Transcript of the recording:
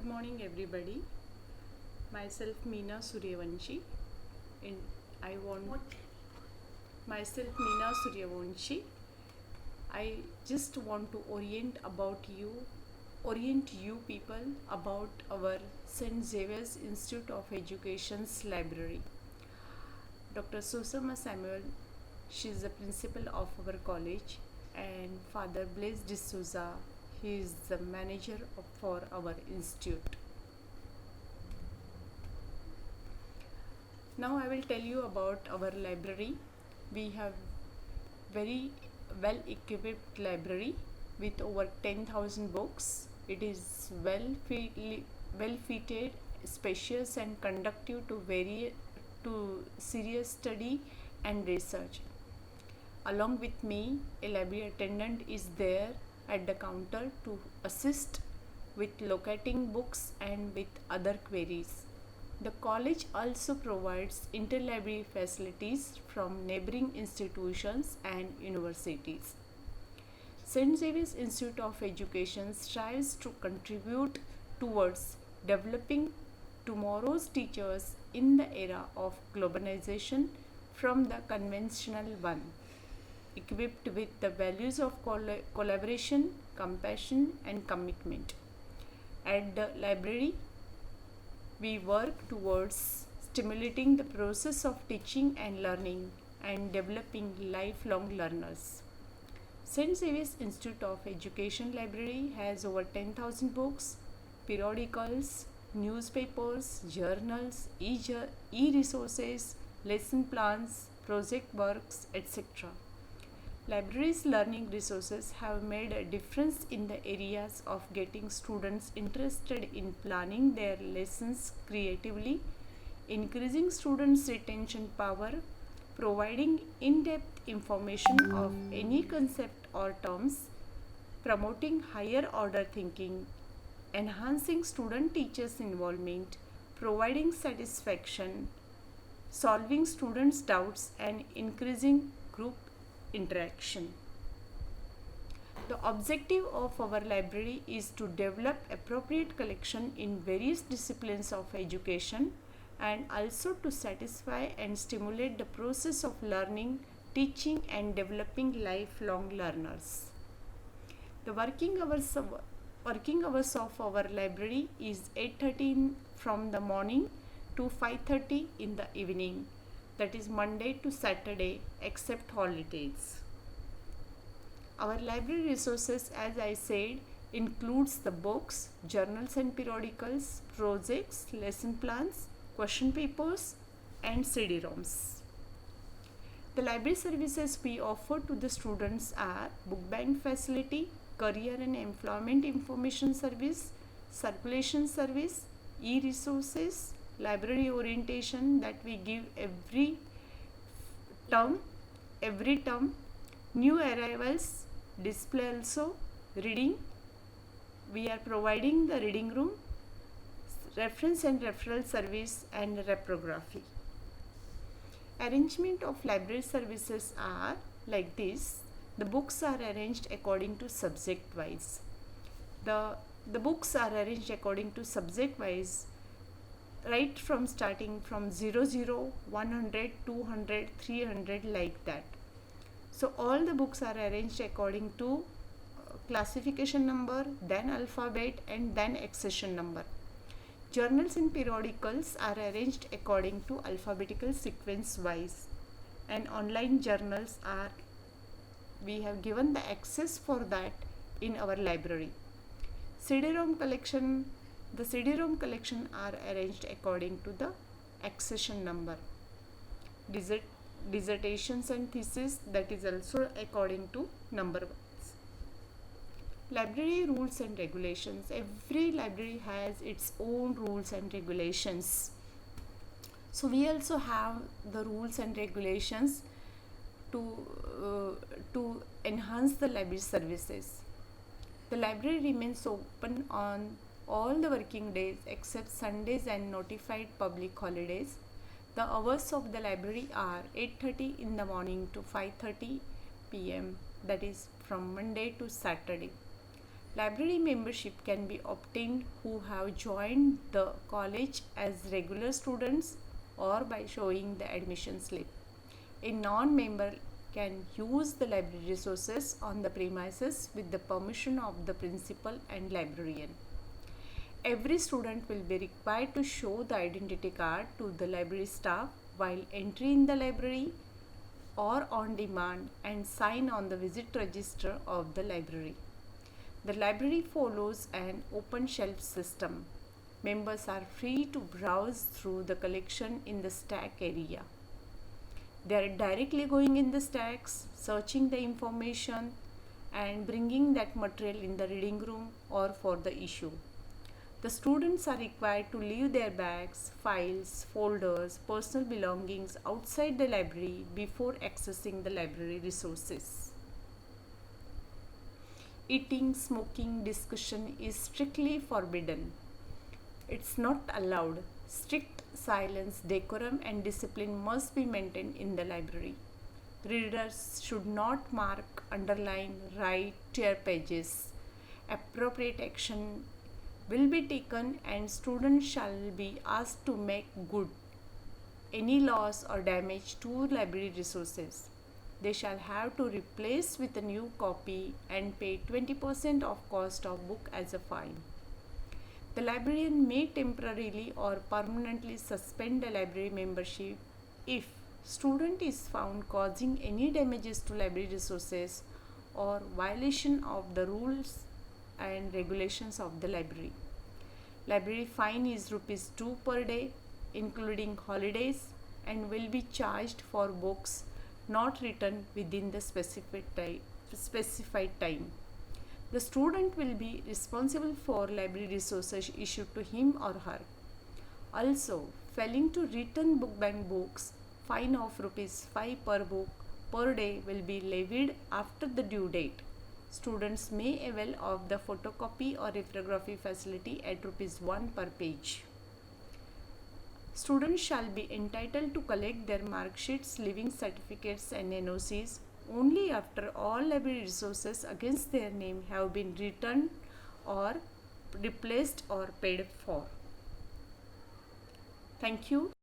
morning, everybody. Myself Meena Suryavanshi. In I want myself Meena Suryavanshi. I just want to orient you people about our St. Xavier's Institute of Education's library. Dr. Susama Samuel, she is the principal of our college, and Father Blaise D'Souza, he is the manager for our institute. Now I will tell you about our library. We have very well equipped library with over 10,000 books. It is well fitted, spacious and conducive to serious study and research. Along with me, a library attendant is there at the counter to assist with locating books and with other queries. The college also provides interlibrary facilities from neighboring institutions and universities. St. Xavier's Institute of Education strives to contribute towards developing tomorrow's teachers in the era of globalization from the conventional one, equipped with the values of collaboration, compassion, and commitment. At the library, we work towards stimulating the process of teaching and learning and developing lifelong learners. St. Xavier's Institute of Education Library has over 10,000 books, periodicals, newspapers, journals, e-resources, lesson plans, project works, etc. Libraries' learning resources have made a difference in the areas of getting students interested in planning their lessons creatively, increasing students' retention power, providing in-depth information of any concept or terms, promoting higher order thinking, enhancing student-teachers involvement, providing satisfaction, solving students' doubts, and increasing group interaction. The objective of our library is to develop appropriate collection in various disciplines of education and also to satisfy and stimulate the process of learning, teaching and developing lifelong learners. The working hours of our library is 8:30 from the morning to 5:30 in the evening, that is Monday to Saturday except holidays. Our library resources, as I said, includes the books, journals and periodicals, projects, lesson plans, question papers and CD-ROMs. The library services we offer to the students are book bank facility, career and employment information service, circulation service, e-resources, library orientation that we give every term, new arrivals, display also, reading. We are providing the reading room, reference and referral service and reprography. Arrangement of library services are like this. The books are arranged according to subject wise. The books are arranged according to subject wise, right from starting from 00, 100, 200, 300 like that. So all the books are arranged according to classification number, then alphabet and then accession number. Journals and periodicals are arranged according to alphabetical sequence wise, and online journals we have given the access for that in our library. CD-ROM collection, the CD-ROM collection are arranged according to the accession number. Dissertations and thesis, that is also according to number wise. Library rules and regulations. Every library has its own rules and regulations. So we also have the rules and regulations to enhance the library services. The library remains open on all the working days except Sundays and notified public holidays. The hours of the library are 8:30 in the morning to 5:30 p.m. that is from Monday to Saturday. Library membership can be obtained who have joined the college as regular students or by showing the admission slip. A non-member can use the library resources on the premises with the permission of the principal and librarian. Every student will be required to show the identity card to the library staff while entering the library or on demand and sign on the visit register of the library. The library follows an open shelf system. Members are free to browse through the collection in the stack area. They are directly going in the stacks, searching the information and bringing that material in the reading room or for the issue. The students are required to leave their bags, files, folders, personal belongings outside the library before accessing the library resources. Eating, smoking, discussion is strictly forbidden. It's not allowed. Strict silence, decorum and discipline must be maintained in the library. Readers should not mark, underline, write, tear pages. Appropriate action will be taken and students shall be asked to make good any loss or damage to library resources. They shall have to replace with a new copy and pay 20% of cost of book as a fine. The librarian may temporarily or permanently suspend the library membership if student is found causing any damages to library resources or violation of the rules and regulations of the library. Library fine is Rs 2 per day including holidays and will be charged for books not written within the specified time. The student will be responsible for library resources issued to him or her. Also, failing to return book bank books, fine of Rs 5 per book per day will be levied after the due date. Students may avail of the photocopy or reprography facility at Rs 1 per page. Students shall be entitled to collect their mark sheets, leaving certificates and NOCs only after all library resources against their name have been returned or replaced or paid for. Thank you.